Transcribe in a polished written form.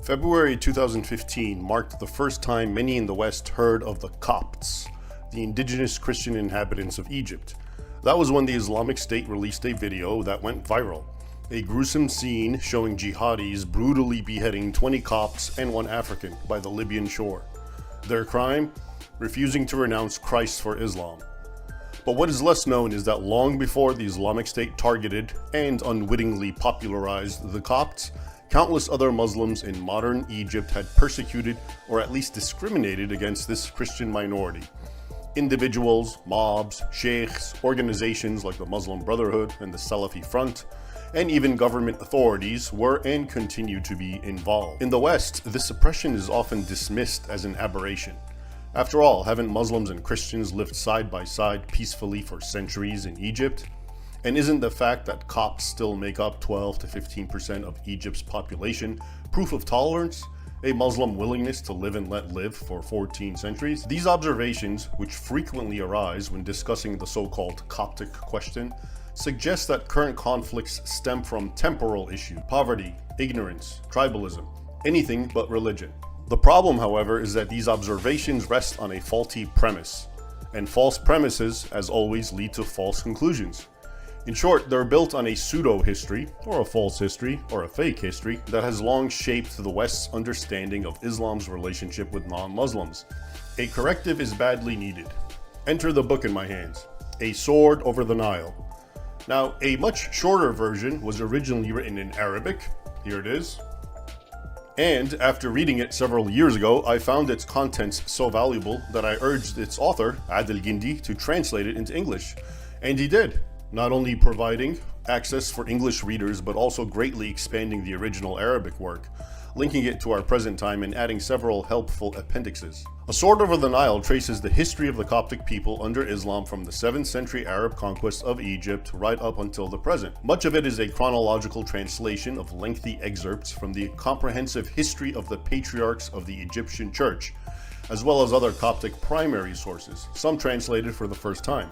February 2015 marked the first time many in the West heard of the Copts, the indigenous Christian inhabitants of Egypt. That was when the Islamic State released a video that went viral. A gruesome scene showing jihadis brutally beheading 20 Copts and 1 African by the Libyan shore. Their crime? Refusing to renounce Christ for Islam. But what is less known is that long before the Islamic State targeted and unwittingly popularized the Copts, countless other Muslims in modern Egypt had persecuted or at least discriminated against this Christian minority. Individuals, mobs, sheikhs, organizations like the Muslim Brotherhood and the Salafi Front, and even government authorities were and continue to be involved. In the West, this oppression is often dismissed as an aberration. After all, haven't Muslims and Christians lived side by side peacefully for centuries in Egypt? And isn't the fact that Copts still make up 12 to 15% of Egypt's population proof of tolerance? A Muslim willingness to live and let live for 14 centuries? These observations, which frequently arise when discussing the so-called Coptic question, suggest that current conflicts stem from temporal issues: poverty, ignorance, tribalism, anything but religion. The problem, however, is that these observations rest on a faulty premise, and false premises, as always, lead to false conclusions. In short, they're built on a pseudo-history, or a false history, or a fake history, that has long shaped the West's understanding of Islam's relationship with non-Muslims. A corrective is badly needed. Enter the book in my hands, A Sword Over the Nile. Now, a much shorter version was originally written in Arabic. Here it is. And after reading it several years ago, I found its contents so valuable that I urged its author, Adel Guindy, to translate it into English. And he did, not only providing access for English readers, but also greatly expanding the original Arabic work, linking it to our present time and adding several helpful appendixes. A Sword Over the Nile traces the history of the Coptic people under Islam from the 7th century Arab conquest of Egypt right up until the present. Much of it is a chronological translation of lengthy excerpts from the comprehensive history of the patriarchs of the Egyptian Church, as well as other Coptic primary sources, some translated for the first time.